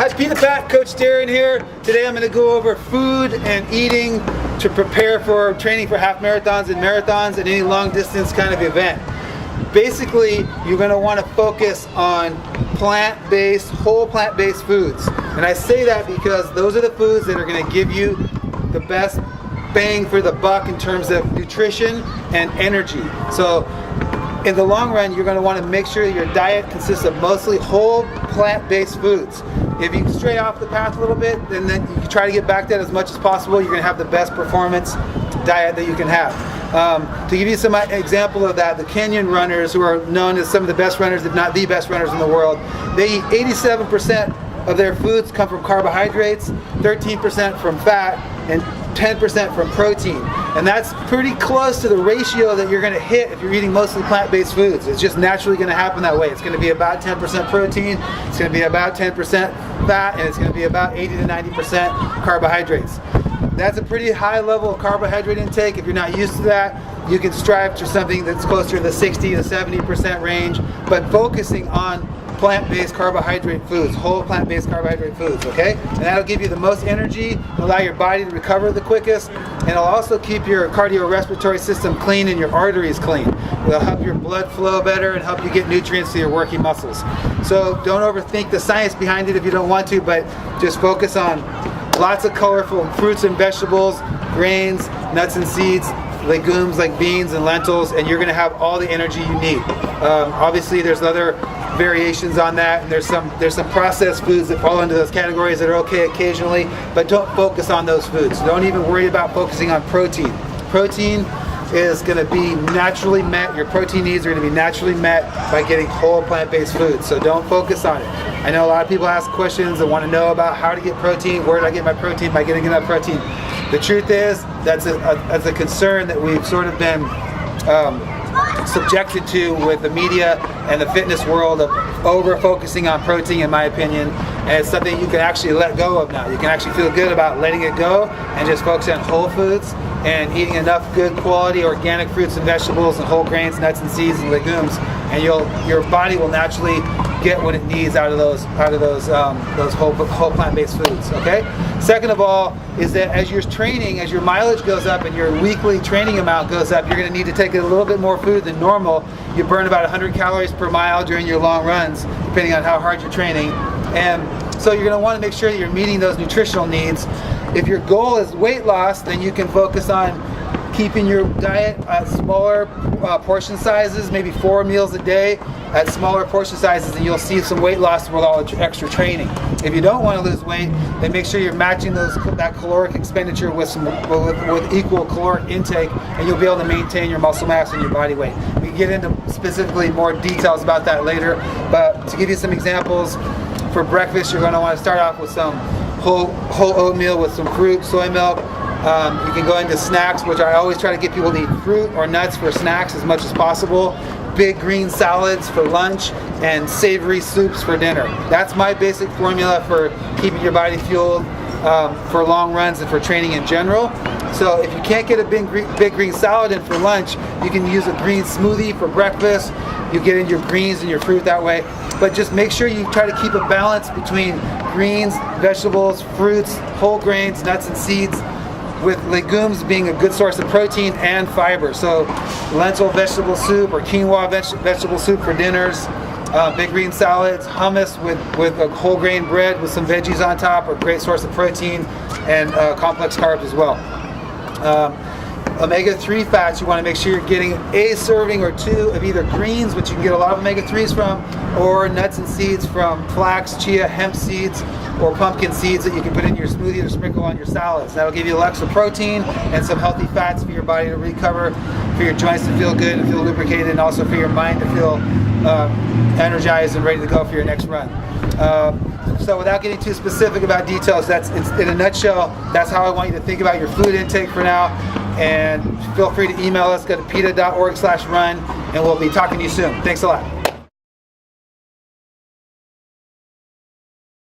Hi, PETA, Coach Darren here. Today I'm going to go over food and eating to prepare for training for half marathons and marathons and any long distance kind of event. Basically, you're going to want to focus on plant-based, whole plant-based foods. And I say that because those are the foods that are going to give you the best bang for the buck in terms of nutrition and energy. So in the long run, you're going to want to make sure your diet consists of mostly whole plant-based foods. If you stray off the path a little bit, then you try to get back that as much as possible, you're going to have the best performance diet that you can have. To give you some example of that, the Kenyan runners, who are known as some of the best runners, if not the best runners in the world, they eat 87% of their foods come from carbohydrates, 13% from fat, and 10% from protein. And that's pretty close to the ratio that you're going to hit if you're eating mostly plant-based foods. It's just naturally going to happen that way. It's going to be about 10% protein, it's going to be about 10% fat, and it's going to be about 80 to 90% carbohydrates. That's a pretty high level of carbohydrate intake. If you're not used to that, you can strive to something that's closer to the 60 to 70% range, but focusing on plant-based carbohydrate foods, whole plant-based carbohydrate foods, okay? And that'll give you the most energy, allow your body to recover the quickest, and it'll also keep your cardiorespiratory system clean and your arteries clean. It'll help your blood flow better and help you get nutrients to your working muscles. So don't overthink the science behind it if you don't want to, but just focus on lots of colorful fruits and vegetables, grains, nuts and seeds, legumes like beans and lentils, and you're going to have all the energy you need. Obviously, there's other variations on that, and there's some processed foods that fall into those categories that are okay occasionally, but don't focus on those foods. Don't even worry about focusing on protein. Protein is going to be naturally met. Your protein needs are going to be naturally met by getting whole plant-based foods, so don't focus on it. I know a lot of people ask questions and want to know about how to get protein. Where do I get my protein? By getting enough protein. The truth is, that's a concern that we've sort of been subjected to with the media and the fitness world of over-focusing on protein, in my opinion. And it's something you can actually let go of now. You can actually feel good about letting it go and just focus on whole foods and eating enough good quality organic fruits and vegetables and whole grains, nuts and seeds and legumes, and your body will naturally get what it needs out of those whole plant-based foods. Okay. Second of all is that as you're training, as your mileage goes up and your weekly training amount goes up, you're going to need to take a little bit more food than normal. You burn about 100 calories per mile during your long runs, depending on how hard you're training, and so you're going to want to make sure that you're meeting those nutritional needs. If your goal is weight loss, then you can focus on keeping your diet at smaller portion sizes, maybe 4 meals a day at smaller portion sizes, and you'll see some weight loss with all the extra training. If you don't want to lose weight, then make sure you're matching that caloric expenditure with equal caloric intake, and you'll be able to maintain your muscle mass and your body weight. We can get into specifically more details about that later, but to give you some examples, for breakfast you're going to want to start off with some whole oatmeal with some fruit, soy milk. You can go into snacks, which I always try to get people to eat fruit or nuts for snacks as much as possible. Big green salads for lunch and savory soups for dinner. That's my basic formula for keeping your body fueled for long runs and for training in general. So if you can't get a big green salad in for lunch, you can use a green smoothie for breakfast. You get in your greens and your fruit that way. But just make sure you try to keep a balance between greens, vegetables, fruits, whole grains, nuts and seeds, with legumes being a good source of protein and fiber. So lentil vegetable soup or quinoa vegetable soup for dinners, big green salads, hummus with a whole grain bread with some veggies on top are a great source of protein and complex carbs as well. Omega-3 fats, you want to make sure you're getting a serving or two of either greens, which you can get a lot of omega-3s from, or nuts and seeds from flax, chia, hemp seeds, or pumpkin seeds that you can put in your smoothie or sprinkle on your salads. That'll give you lots of protein and some healthy fats for your body to recover, for your joints to feel good and feel lubricated, and also for your mind to feel energized and ready to go for your next run. So without getting too specific about details, in a nutshell, that's how I want you to think about your food intake for now. And feel free to email us, go to PETA.org/run, and we'll be talking to you soon. Thanks a lot.